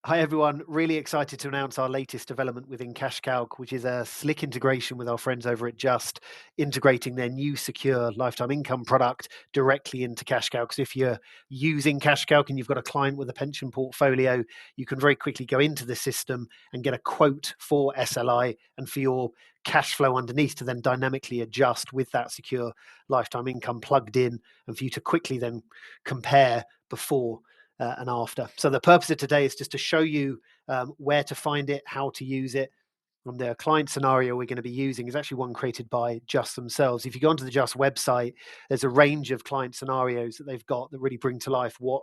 Hi everyone, really excited to announce our latest development within CashCalc, which is a slick integration with our friends over at Just, integrating their new secure lifetime income product directly into CashCalc. So if you're using CashCalc and you've got a client with a pension portfolio, you can very quickly go into the system and get a quote for SLI and for your cash flow underneath to then dynamically adjust with that secure lifetime income plugged in, and for you to quickly then compare before and after. So the purpose of today is just to show you where to find it, how to use it. And the client scenario we're going to be using is actually one created by Just themselves. If you go onto the Just website, there's a range of client scenarios that they've got that really bring to life what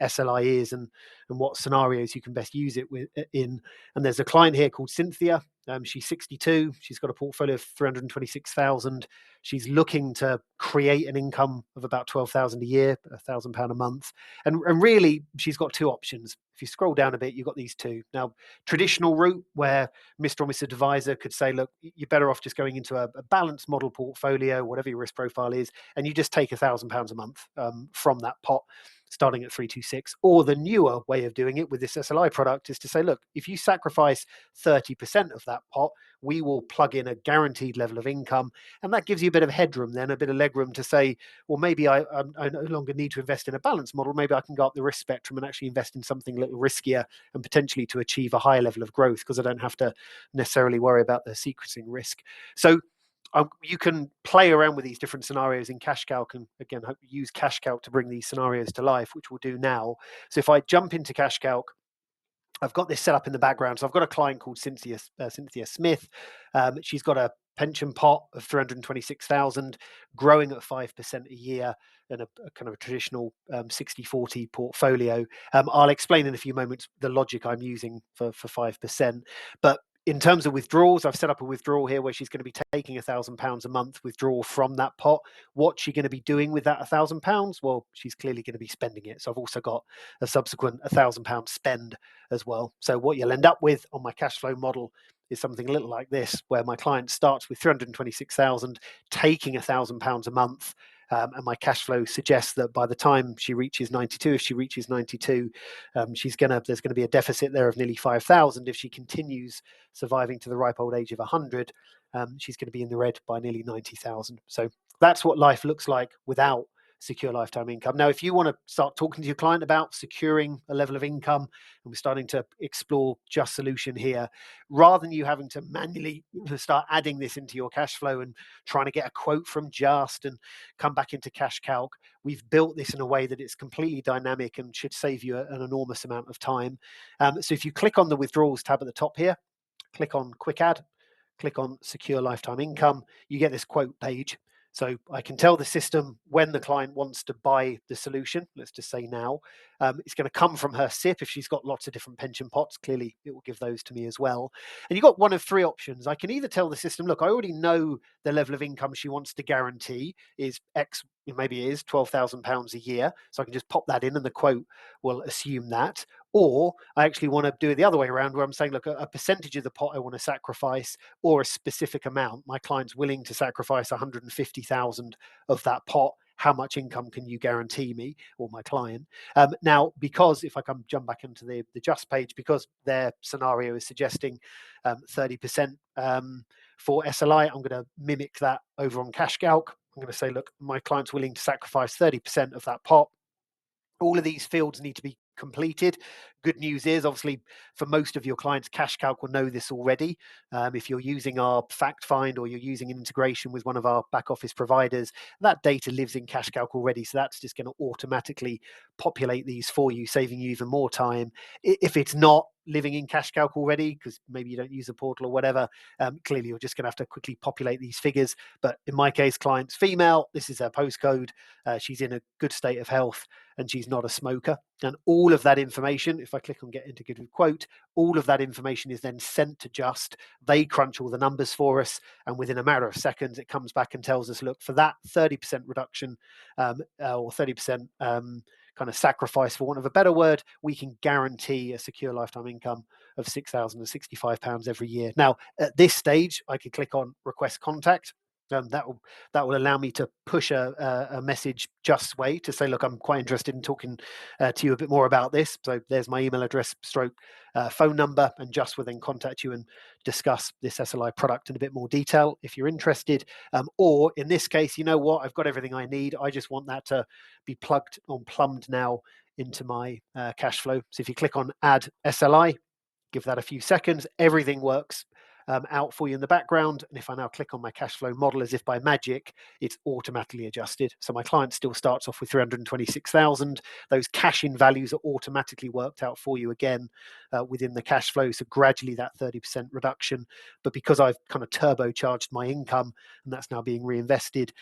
SLI is and what scenarios you can best use it in. And there's a client here called Cynthia. She's 62. She's got a portfolio of 326,000. She's looking to create an income of about 12,000 a year, £1,000 a month. And really, she's got two options. If you scroll down a bit, you've got these two. Now, traditional route where Mr. or Mrs. Advisor could say, look, you're better off just going into a balanced model portfolio, whatever your risk profile is, and you just take £1,000 a month from that pot, starting at 326. Or the newer way of doing it with this SLI product is to say, look, if you sacrifice 30% of that pot, we will plug in a guaranteed level of income. And that gives you a bit of headroom then, a bit of legroom to say, well, maybe I no longer need to invest in a balanced model. Maybe I can go up the risk spectrum and actually invest in something a little riskier and potentially to achieve a higher level of growth, because I don't have to necessarily worry about the sequencing risk. So you can play around with these different scenarios in CashCalc, and again, use CashCalc to bring these scenarios to life, which we'll do now. So if I jump into CashCalc, I've got this set up in the background. So I've got a client called Cynthia Smith. She's got a pension pot of 326,000, growing at 5% a year, and a kind of a traditional 60-40 portfolio. I'll explain in a few moments the logic I'm using for 5%. But in terms of withdrawals, I've set up a withdrawal here where she's going to be taking £1,000 a month withdrawal from that pot. What's she going to be doing with that £1,000? Well, she's clearly going to be spending it. So I've also got a subsequent £1,000 spend as well. So what you'll end up with on my cash flow model is something a little like this, where my client starts with 326,000, taking £1,000 a month. And my cash flow suggests that by the time she reaches 92, if she reaches 92, there's going to be a deficit there of nearly 5,000. If she continues surviving to the ripe old age of 100, she's going to be in the red by nearly 90,000. So that's what life looks like without secure lifetime income. Now, if you want to start talking to your client about securing a level of income, and we're starting to explore Just solution here, rather than you having to manually start adding this into your cash flow and trying to get a quote from Just and come back into CashCalc, we've built this in a way that it's completely dynamic and should save you an enormous amount of time. So if you click on the withdrawals tab at the top here, click on quick add, click on secure lifetime income, you get this quote page. So I can tell the system when the client wants to buy the solution. Let's just say now. It's going to come from her SIP. If she's got lots of different pension pots, clearly it will give those to me as well. And you've got one of three options. I can either tell the system, look, I already know the level of income she wants to guarantee is X, maybe it is £12,000 a year. So I can just pop that in and the quote will assume that. Or I actually want to do it the other way around, where I'm saying, look, a percentage of the pot I want to sacrifice, or a specific amount. My client's willing to sacrifice 150,000 of that pot. How much income can you guarantee me or my client? Now, because if I jump back into the Just page, because their scenario is suggesting 30% for SLI, I'm going to mimic that over on CashCalc. I'm going to say, look, my client's willing to sacrifice 30% of that pot. All of these fields need to be completed. Good news is, obviously, for most of your clients, CashCalc will know this already. If you're using our fact find or you're using an integration with one of our back office providers, that data lives in CashCalc already. So that's just going to automatically populate these for you, saving you even more time. If it's not living in CashCalc already, because maybe you don't use the portal or whatever, clearly you're just going to have to quickly populate these figures. But in my case, client's female, this is her postcode, she's in a good state of health, and she's not a smoker. And all of that information, if I click on get into good quote, all of that information is then sent to Just. They crunch all the numbers for us, and within a matter of seconds, it comes back and tells us, look, for that 30% reduction or 30% kind of sacrifice, for want of a better word, we can guarantee a secure lifetime income of £6,065 every year. Now, at this stage, I could click on request contact. That will allow me to push a message Just's way to say, look, I'm quite interested in talking to you a bit more about this. So there's my email address, stroke phone number, and Just will then contact you and discuss this SLI product in a bit more detail if you're interested. Or in this case, you know what, I've got everything I need. I just want that to be plumbed now into my cash flow. So if you click on Add SLI, give that a few seconds, everything works out for you in the background. And if I now click on my cash flow model, as if by magic, it's automatically adjusted. So my client still starts off with 326,000. Those cash in values are automatically worked out for you again within the cash flow. So gradually that 30% reduction. But because I've kind of turbocharged my income and that's now being reinvested,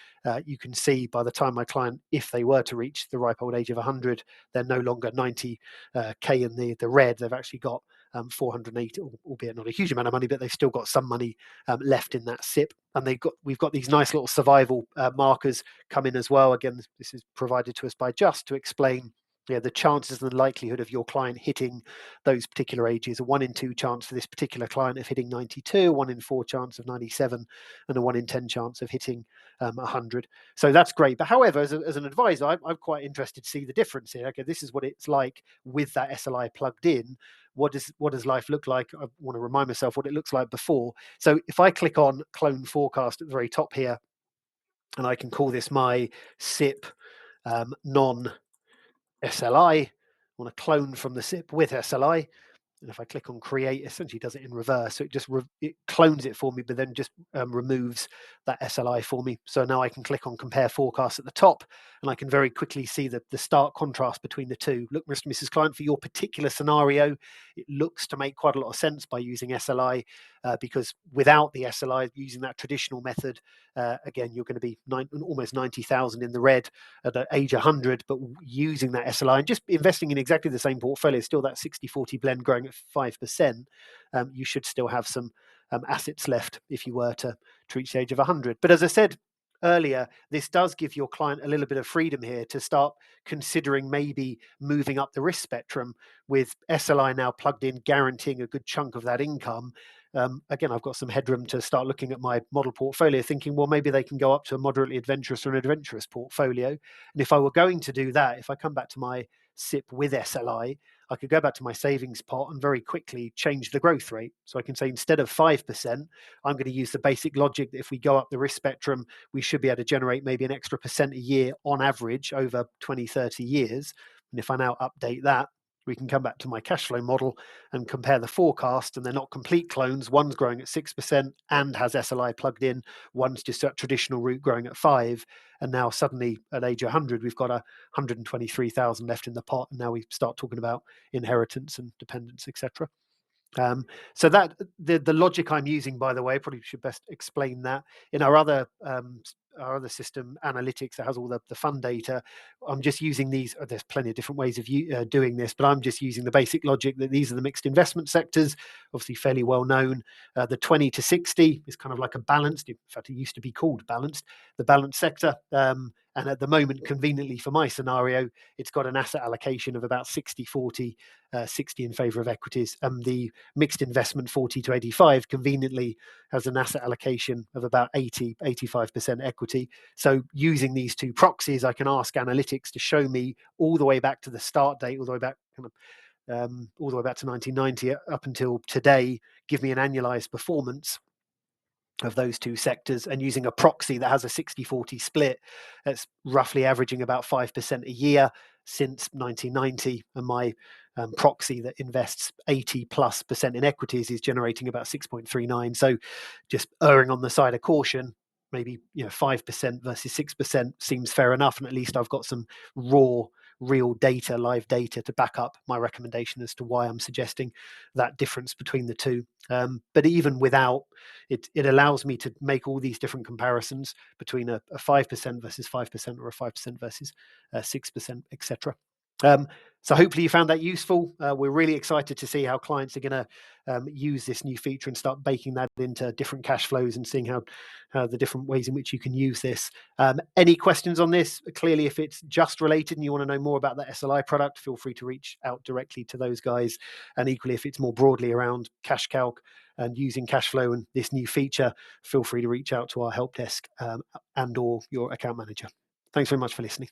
you can see by the time my client, if they were to reach the ripe old age of 100, they're no longer 90K in the red. They've actually got 480, albeit not a huge amount of money, but they've still got some money left in that SIP. And we've got these nice little survival markers come in as well. Again, this is provided to us by Just to explain the chances and the likelihood of your client hitting those particular ages. A 1 in 2 chance for this particular client of hitting 92, a 1 in 4 chance of 97, and a 1 in 10 chance of hitting 100. So that's great. But however, as an advisor, I'm quite interested to see the difference here. Okay, this is what it's like with that SLI plugged in. What does life look like? I want to remind myself what it looks like before. So if I click on clone forecast at the very top here, and I can call this my SIP non SLI. I want to clone from the SIP with SLI. And if I click on create, essentially does it in reverse. So it clones it for me, but then just removes that SLI for me. So now I can click on compare forecast at the top, and I can very quickly see the stark contrast between the two. Look, Mr. and Mrs. Client, for your particular scenario, it looks to make quite a lot of sense by using SLI, because without the SLI, using that traditional method, again, you're going to be almost 90,000 in the red at the age 100, but using that SLI and just investing in exactly the same portfolio, still that 60-40 blend growing at 5%, you should still have some assets left if you were to reach the age of 100. But as I said earlier, this does give your client a little bit of freedom here to start considering maybe moving up the risk spectrum with SLI now plugged in, guaranteeing a good chunk of that income. Again, I've got some headroom to start looking at my model portfolio, thinking, well, maybe they can go up to a moderately adventurous or an adventurous portfolio. And if I were going to do that, if I come back to my SIP with SLI, I could go back to my savings pot and very quickly change the growth rate. So I can say instead of 5%, I'm going to use the basic logic that if we go up the risk spectrum, we should be able to generate maybe an extra percent a year on average over 20, 30 years. And if I now update that, we can come back to my cash flow model and compare the forecast, and they're not complete clones. One's growing at 6% and has SLI plugged in. One's just a traditional route growing at 5%. And now suddenly at age 100, we've got 123,000 left in the pot. And now we start talking about inheritance and dependence, etc. So that the logic I'm using, by the way, probably should best explain that. In our other system, analytics, that has all the fund data, I'm just using these. There's plenty of different ways of doing this, but I'm just using the basic logic that these are the mixed investment sectors, obviously fairly well known. The 20 to 60 is kind of like a balanced. In fact, it used to be called balanced, the balanced sector. And at the moment, conveniently for my scenario, it's got an asset allocation of about 60-40, 60 in favor of equities. And the mixed investment 40 to 85 conveniently has an asset allocation of about 85% equity. So using these two proxies, I can ask analytics to show me all the way back to the start date, all the way back all the way back to 1990 up until today, give me an annualized performance of those two sectors, and using a proxy that has a 60-40 split, that's roughly averaging about 5% a year since 1990. And my proxy that invests 80+% in equities is generating about 6.39. So just erring on the side of caution, maybe 5% versus 6% seems fair enough. And at least I've got some real data, live data to back up my recommendation as to why I'm suggesting that difference between the two. But even without it, it allows me to make all these different comparisons between a 5% versus 5% or a 5% versus 6%, etc. So hopefully you found that useful. We're really excited to see how clients are going to use this new feature and start baking that into different cash flows and seeing how the different ways in which you can use this. Any questions on this? Clearly, if it's just related and you want to know more about the SLI product, feel free to reach out directly to those guys. And equally, if it's more broadly around CashCalc and using cash flow and this new feature, feel free to reach out to our help desk and or your account manager. Thanks very much for listening.